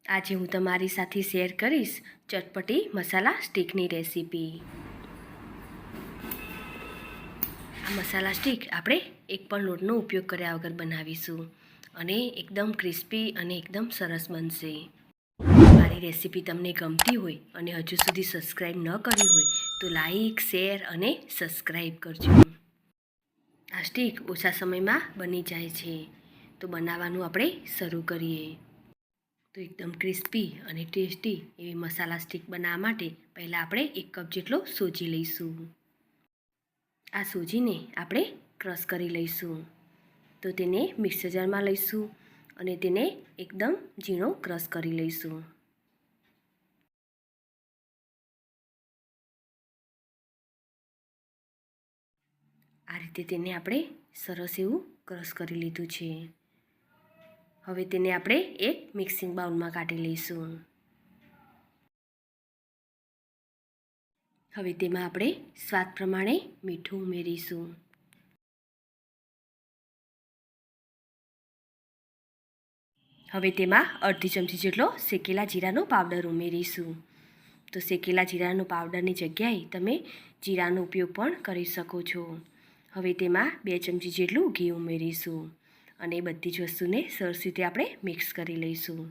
આજે હું તમારી સાથે શેર કરીશ ચટપટી મસાલા સ્ટીકની રેસીપી। આ મસાલા સ્ટીક આપણે એક પણ લોટનો ઉપયોગ કર્યા વગર બનાવીશું અને એકદમ ક્રિસ્પી અને એકદમ સરસ બનશે। મારી રેસીપી તમને ગમતી હોય અને હજુ સુધી સબસ્ક્રાઈબ ન કરી હોય તો લાઈક, શેર અને સબસ્ક્રાઈબ કરજો। આ સ્ટીક ઓછા સમયમાં બની જાય છે, તો બનાવવાનું આપણે શરૂ કરીએ। તો એકદમ ક્રિસ્પી અને ટેસ્ટી એવી મસાલા સ્ટીક બનાવવા માટે પહેલાં આપણે 1 કપ જેટલો સોજી લઈશું। આ સોજીને આપણે ક્રશ કરી લઈશું। તો તેને મિક્સર જારમાં લઈશું અને તેને એકદમ ઝીણો ક્રશ કરી લઈશું। આ રીતે તેને આપણે સરસ એવું ક્રશ કરી લીધું છે। હવે તેને આપણે એક મિક્સિંગ બાઉલમાં કાઢી લઈશું। હવે તેમાં આપણે સ્વાદ પ્રમાણે મીઠું ઉમેરીશું। હવે તેમાં અડધી ચમચી જેટલો શેકેલા જીરાનો પાવડર ઉમેરીશું। તો શેકેલા જીરાનો પાવડરની જગ્યાએ તમે જીરાનો ઉપયોગ પણ કરી શકો છો। હવે તેમાં 2 ચમચી જેટલું ઘી ઉમેરીશું અને બધી જ વસ્તુને સરસ રીતે આપણે મિક્સ કરી લઈશું।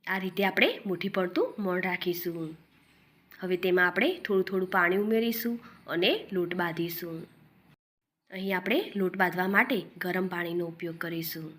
આ રીતે આપણે મુઠ્ઠી પડતું મોણ રાખીશું। હવે તેમાં આપણે થોડું પાણી ઉમેરીશું અને લોટ બાંધીશું। અહીં આપણે લોટ બાંધવા માટે ગરમ પાણીનો ઉપયોગ કરીશું।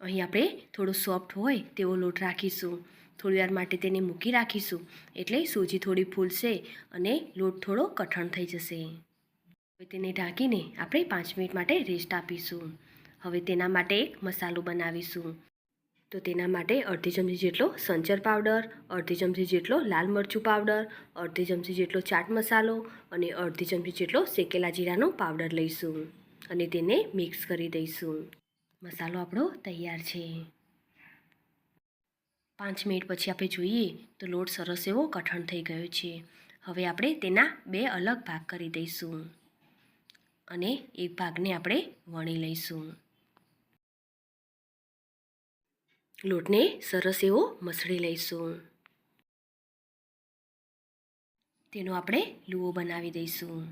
અહીં આપણે થોડો સોફ્ટ હોય તેવો લોટ રાખીશું। થોડી વાર માટે તેને મૂકી રાખીશું એટલે સોજી થોડી ફૂલશે અને લોટ થોડો કઠણ થઈ જશે। હવે તેને ઢાંકીને આપણે 5 મિનિટ માટે રેસ્ટ આપીશું। હવે તેના માટે એક મસાલો બનાવીશું। તો તેના માટે અડધી ચમચી જેટલો સંચર પાવડર, અડધી ચમચી જેટલો લાલ મરચું પાવડર, અડધી ચમચી જેટલો ચાટ મસાલો અને અડધી ચમચી જેટલો શેકેલા જીરાનો પાવડર લઈશું અને તેને મિક્સ કરી દઈશું। મસાલો આપણો તૈયાર છે। 5 મિનિટ પછી આપણે જોઈએ તો લોટ સરસ એવો કઠણ થઈ ગયો છે। હવે આપણે તેના 2 અલગ ભાગ કરી દઈશું અને એક ભાગને આપણે વણી લઈશું। લોટને સરસ એવો મસળી લઈશું। તેનો આપણે લુઓ બનાવી દઈશું।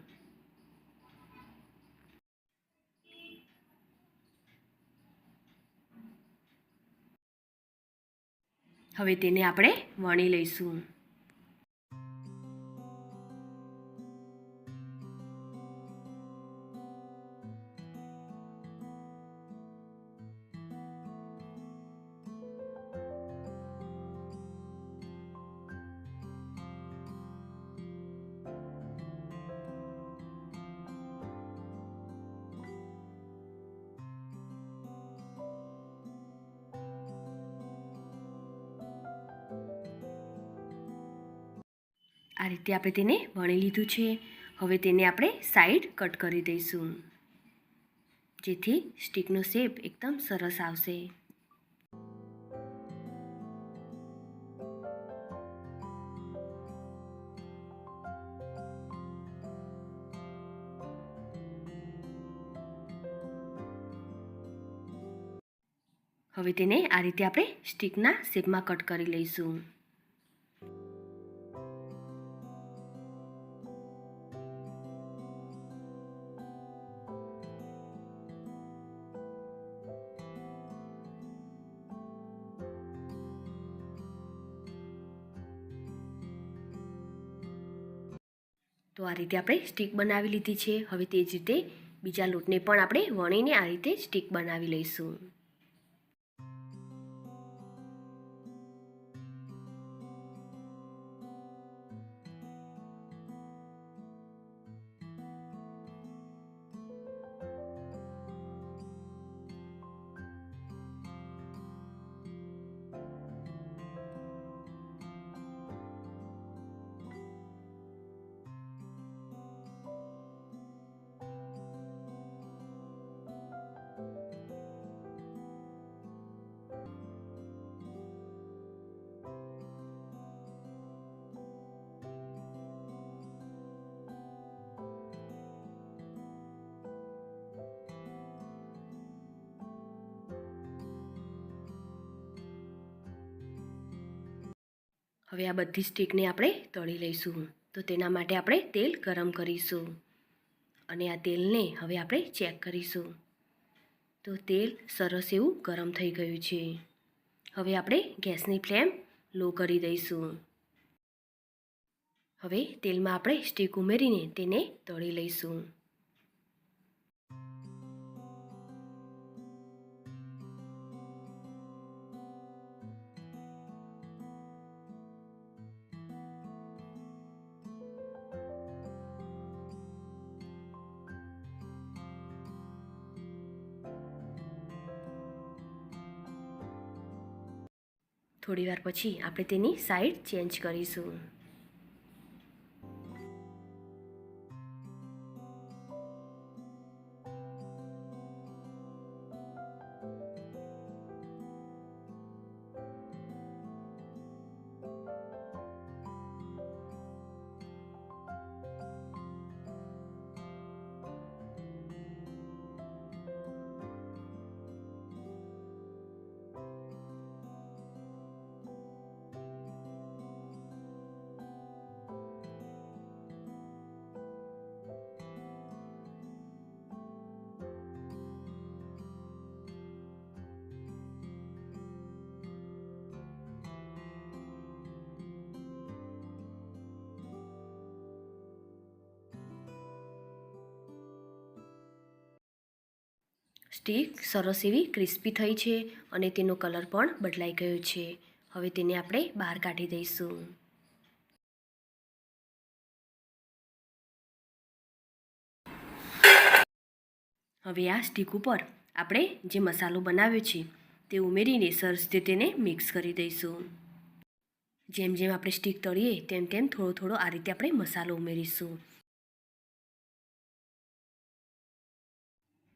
હવે તેને આપણે વણી લઈશું। આ રીતે આપણે તેને વણી લીધું છે। હવે તેને આપણે સાઈડ કટ કરી દઈશું જેથી સ્ટીકનો શેપ એકદમ સરસ આવશે। હવે તેને આ રીતે આપણે સ્ટીકના શેપમાં કટ કરી લઈશું। તો આ રીતે આપણે સ્ટીક બનાવી લીધી છે. હવે તે જ રીતે બીજા લોટને પણ આપણે વણીને આ રીતે સ્ટીક બનાવી લઈશું. હવે આ બધી સ્ટીકને આપણે તળી લઈશું. તો તેના માટે આપણે તેલ ગરમ કરીશું અને આ તેલને હવે આપણે ચેક કરીશું. તો તેલ સરસ એવું ગરમ થઈ ગયું છે. હવે આપણે ગેસની ફ્લેમ લો કરી દઈશું. હવે તેલમાં આપણે સ્ટીક ઉમેરીને તેને તળી લઈશું. થોડીવાર પછી આપણે તેની સાઈડ ચેન્જ કરીશું. સ્ટીક સરસ એવી ક્રિસ્પી થઈ છે અને તેનો કલર પણ બદલાઈ ગયો છે. હવે તેને આપણે બહાર કાઢી દઈશું. હવે આ સ્ટીક ઉપર આપણે જે મસાલો બનાવ્યો છે તે ઉમેરીને સરસ રીતે તેને મિક્સ કરી દઈશું. જેમ જેમ આપણે સ્ટીક તળીએ તેમ તેમ થોડો થોડો આ રીતે આપણે મસાલો ઉમેરીશું.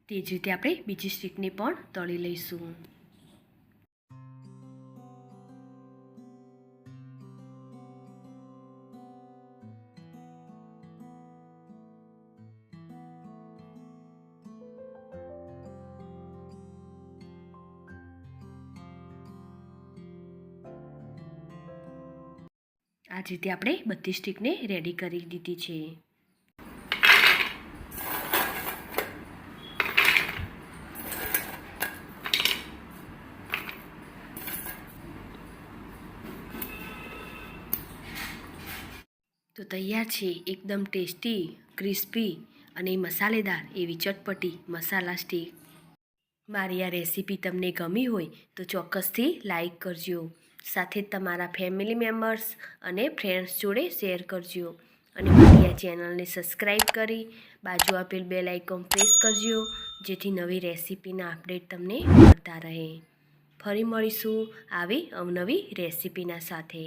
તે જ રીતે આપણે બીજી સ્ટીકને પણ તળી લઈશું. આ જ રીતે આપણે બધી સ્ટીકને રેડી કરી દીધી છે. તો તૈયાર છે એકદમ ટેસ્ટી, ક્રિસ્પી અને મસાલેદાર એવી ચટપટી મસાલા સ્ટીક. મારી આ રેસીપી તમને ગમી હોય તો ચોક્કસથી લાઈક કરજો. સાથે જ તમારા ફેમિલી મેમ્બર્સ અને ફ્રેન્ડ્સ જોડે શેર કરજો. અને મારી આ ચેનલને સબસ્ક્રાઈબ કરી બાજુ આપેલ બેલ આઇકોન પ્રેસ કરજો, જેથી નવી રેસીપીના અપડેટ તમને મળતા રહે. ફરી મળીશું આવી અવનવી રેસીપીના સાથે.